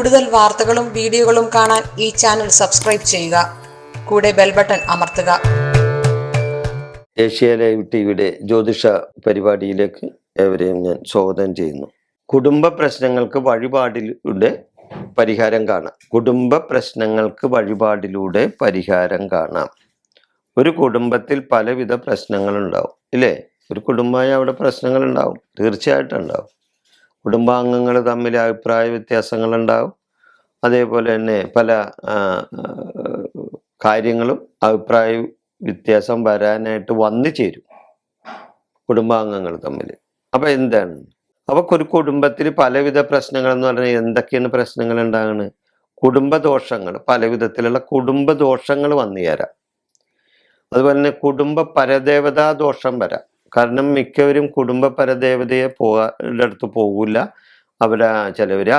കൂടുതൽ വാർത്തകളും വീഡിയോകളും കാണാൻ ഈ ചാനൽ സബ്സ്ക്രൈബ് ചെയ്യുക. കൂടെ ബെൽ ബട്ടൺ അമർത്തുക. ഏഷ്യ ലൈവ് ടിവിയുടെ ജ്യോതിഷ പരിപാടിയിലേക്ക് ഏവരെയും ഞാൻ സ്വാഗതം ചെയ്യുന്നു. കുടുംബ പ്രശ്നങ്ങൾക്ക് വഴിപാടിലൂടെ പരിഹാരം കാണാം. കുടുംബ പ്രശ്നങ്ങൾക്ക് വഴിപാടിലൂടെ പരിഹാരം കാണാം. ഒരു കുടുംബത്തിൽ പലവിധ പ്രശ്നങ്ങളുണ്ടാവും, ഇല്ലേ? ഒരു കുടുംബമായി അവിടെ പ്രശ്നങ്ങളുണ്ടാവും, തീർച്ചയായിട്ടും ഉണ്ടാവും. കുടുംബാംഗങ്ങൾ തമ്മിൽ അഭിപ്രായ വ്യത്യാസങ്ങളുണ്ടാവും. അതേപോലെ തന്നെ പല കാര്യങ്ങളും അഭിപ്രായ വ്യത്യാസം വരാനായിട്ട് വന്നു ചേരും കുടുംബാംഗങ്ങൾ തമ്മിൽ. അപ്പം എന്താണ്? അപ്പോൾ ഒരു കുടുംബത്തിൽ പലവിധ പ്രശ്നങ്ങൾ എന്ന് പറഞ്ഞാൽ എന്തൊക്കെയാണ് പ്രശ്നങ്ങൾ ഉണ്ടാകുന്നത്? കുടുംബദോഷങ്ങൾ, പലവിധത്തിലുള്ള കുടുംബദോഷങ്ങൾ വന്നു ചേരാം. അതുപോലെ തന്നെ കുടുംബ പരദേവതാ ദോഷം വരാം. കാരണം മിക്കവരും കുടുംബ പരദേവതയെ അടുത്ത് പോകില്ല. ചിലവർ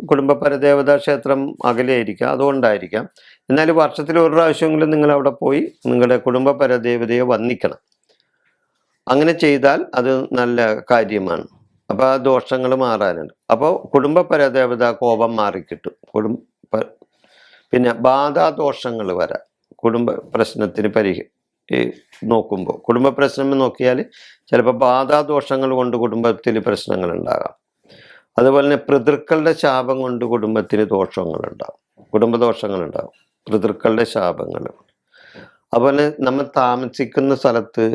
കുടുംബ പരദേവതാ ക്ഷേത്രം അകലെയായിരിക്കാം, അതുകൊണ്ടായിരിക്കാം. എന്നാൽ വർഷത്തിൽ ഒരു പ്രാവശ്യമെങ്കിലും നിങ്ങൾ അവിടെ പോയി നിങ്ങളുടെ കുടുംബ പരദേവതയെ വന്ദിക്കണം. അങ്ങനെ ചെയ്താൽ അത് നല്ല കാര്യമാണ്. അപ്പോൾ ആ ദോഷങ്ങൾ മാറാനുണ്ട്. അപ്പോൾ കുടുംബ പരദേവത കോപം മാറിക്കിട്ടും. പിന്നെ ബാധാദോഷങ്ങൾ വരാം. കുടുംബ പ്രശ്നത്തിന് നോക്കുമ്പോൾ കുടുംബ പ്രശ്നം നോക്കിയാൽ ചിലപ്പോൾ ബാധാദോഷങ്ങൾ കൊണ്ട് കുടുംബത്തിൽ പ്രശ്നങ്ങൾ ഉണ്ടാകാം. അതുപോലെ തന്നെ പിതൃക്കളുടെ ശാപം കൊണ്ട് കുടുംബത്തിന് ദോഷങ്ങളുണ്ടാകും, കുടുംബദോഷങ്ങളുണ്ടാകും, പിതൃക്കളുടെ ശാപങ്ങൾ. അതുപോലെ നമ്മൾ താമസിക്കുന്ന സ്ഥലത്ത്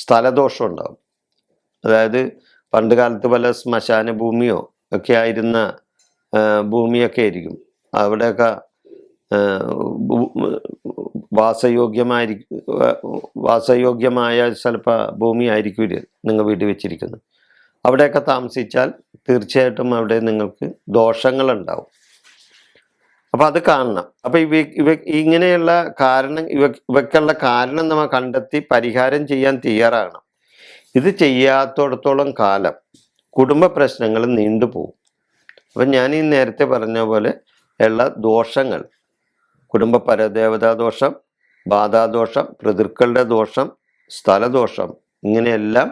സ്ഥലദോഷം ഉണ്ടാകും. അതായത് പണ്ട് കാലത്ത് പല ശ്മശാന ഭൂമിയോ ഒക്കെ ആയിരുന്ന ഭൂമിയൊക്കെ ആയിരിക്കും. അവിടെയൊക്കെ വാസയോഗ്യമായ ചിലപ്പോൾ ഭൂമി ആയിരിക്കില്ല നിങ്ങൾ വീട്ടിൽ വെച്ചിരിക്കുന്നത്. അവിടെയൊക്കെ താമസിച്ചാൽ തീർച്ചയായിട്ടും അവിടെ നിങ്ങൾക്ക് ദോഷങ്ങളുണ്ടാവും. അപ്പം അത് കാണണം. അപ്പം ഇങ്ങനെയുള്ള ഇവയ്ക്കുള്ള കാരണം നമ്മൾ കണ്ടെത്തി പരിഹാരം ചെയ്യാൻ തയ്യാറാകണം. ഇത് ചെയ്യാത്തിടത്തോളം കാലം കുടുംബ പ്രശ്നങ്ങൾ നീണ്ടുപോകും. അപ്പം ഞാൻ ഈ നേരത്തെ പറഞ്ഞ പോലെ ഉള്ള ദോഷങ്ങൾ, കുടുംബ പരദേവതാ ദോഷം, ബാധാദോഷം, പിതൃക്കളുടെ ദോഷം, സ്ഥലദോഷം, ഇങ്ങനെയെല്ലാം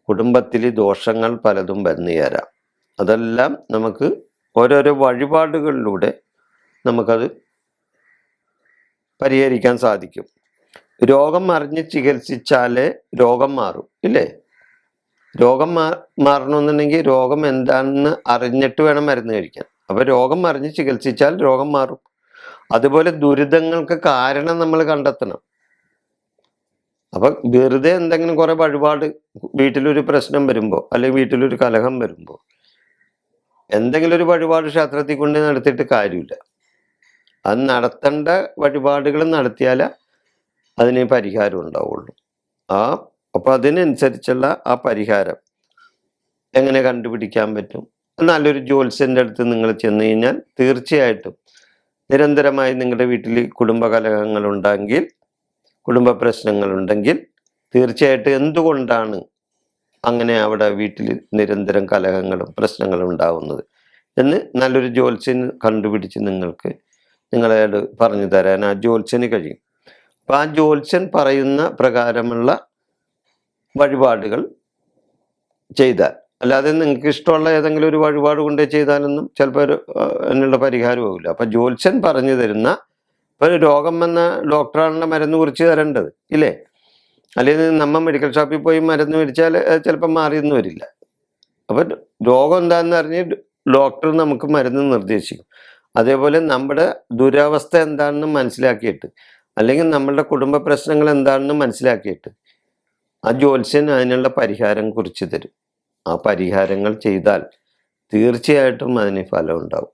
കുടുംബത്തിൽ ദോഷങ്ങൾ പലതും വന്നു ചേരാം. അതെല്ലാം നമുക്ക് ഓരോരോ വഴിപാടുകളിലൂടെ നമുക്കത് പരിഹരിക്കാൻ സാധിക്കും. രോഗം അറിഞ്ഞ് ചികിത്സിച്ചാലേ രോഗം മാറും, ഇല്ലേ? രോഗം മാറണമെന്നുണ്ടെങ്കിൽ രോഗം എന്താണെന്ന് അറിഞ്ഞിട്ട് വേണം മരുന്ന് കഴിക്കാൻ. അപ്പോൾ രോഗം അറിഞ്ഞ് ചികിത്സിച്ചാൽ രോഗം മാറും. അതുപോലെ ദുരിതങ്ങൾക്ക് കാരണം നമ്മൾ കണ്ടെത്തണം. അപ്പം വെറുതെ എന്തെങ്കിലും കുറെ വഴിപാട്, വീട്ടിലൊരു പ്രശ്നം വരുമ്പോൾ അല്ലെങ്കിൽ വീട്ടിലൊരു കലഹം വരുമ്പോൾ എന്തെങ്കിലും ഒരു വഴിപാട് ക്ഷേത്രത്തിൽ കൊണ്ട് നടത്തിയിട്ട് കാര്യമില്ല. അത് നടത്തേണ്ട വഴിപാടുകൾ നടത്തിയാൽ അതിന് പരിഹാരം ഉണ്ടാവുള്ളൂ. അപ്പം അതിനനുസരിച്ചുള്ള ആ പരിഹാരം എങ്ങനെ കണ്ടുപിടിക്കാൻ പറ്റും? നല്ലൊരു ജ്യോത്സ്യൻ്റെ അടുത്ത് നിങ്ങൾ ചെന്ന് കഴിഞ്ഞാൽ തീർച്ചയായിട്ടും നിരന്തരമായി നിങ്ങളുടെ വീട്ടിൽ കുടുംബകലഹങ്ങളുണ്ടെങ്കിൽ, കുടുംബ പ്രശ്നങ്ങളുണ്ടെങ്കിൽ തീർച്ചയായിട്ടും എന്തുകൊണ്ടാണ് അങ്ങനെ അവിടെ വീട്ടിൽ നിരന്തരം കലഹങ്ങളും പ്രശ്നങ്ങളും ഉണ്ടാവുന്നത് എന്ന് നല്ലൊരു ജ്യോത്സ്യന് കണ്ടുപിടിച്ച് നിങ്ങളോട് പറഞ്ഞു തരാൻ ആ ജ്യോത്സ്യന് കഴിയും. അപ്പം ആ ജ്യോത്സ്യൻ പറയുന്ന പ്രകാരമുള്ള വഴിപാടുകൾ ചെയ്താൽ, അല്ലാതെ നിങ്ങൾക്ക് ഇഷ്ടമുള്ള ഏതെങ്കിലും ഒരു വഴിപാട് കൊണ്ടേ ചെയ്താലൊന്നും ചിലപ്പോൾ അതിനുള്ള പരിഹാരമാവില്ല. അപ്പം ജ്യോത്സ്യൻ പറഞ്ഞു തരുന്ന, ഇപ്പോൾ രോഗം വന്ന ഡോക്ടറാണല്ലോ മരുന്ന് കുറിച്ച് തരേണ്ടത്, ഇല്ലേ? അല്ലെങ്കിൽ നമ്മൾ മെഡിക്കൽ ഷോപ്പിൽ പോയി മരുന്ന് മേടിച്ചാൽ ചിലപ്പോൾ മാറിയൊന്നും വരില്ല. അപ്പം രോഗം എന്താണെന്ന് അറിഞ്ഞ് ഡോക്ടർ നമുക്ക് മരുന്ന് നിർദ്ദേശിക്കും. അതേപോലെ നമ്മുടെ ദുരവസ്ഥ എന്താണെന്ന് മനസ്സിലാക്കിയിട്ട്, അല്ലെങ്കിൽ നമ്മളുടെ കുടുംബ പ്രശ്നങ്ങൾ എന്താണെന്ന് മനസ്സിലാക്കിയിട്ട് ആ ജ്യോത്സ്യൻ അതിനുള്ള പരിഹാരം കുറിച്ച് തരും. ആ പരിഹാരങ്ങൾ ചെയ്താൽ തീർച്ചയായിട്ടും അതിന് ഫലം ഉണ്ടാവും.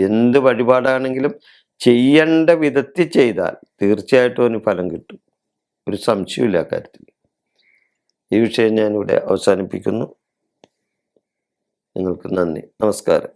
എന്ത് വഴിപാടാണെങ്കിലും ചെയ്യേണ്ട വിധത്തിൽ ചെയ്താൽ തീർച്ചയായിട്ടും അതിന് ഫലം കിട്ടും. ഒരു സംശയമില്ല കാര്യത്തിൽ. ഈ വിഷയം ഞാനിവിടെ അവസാനിപ്പിക്കുന്നു. നിങ്ങൾക്ക് നന്ദി, നമസ്കാരം.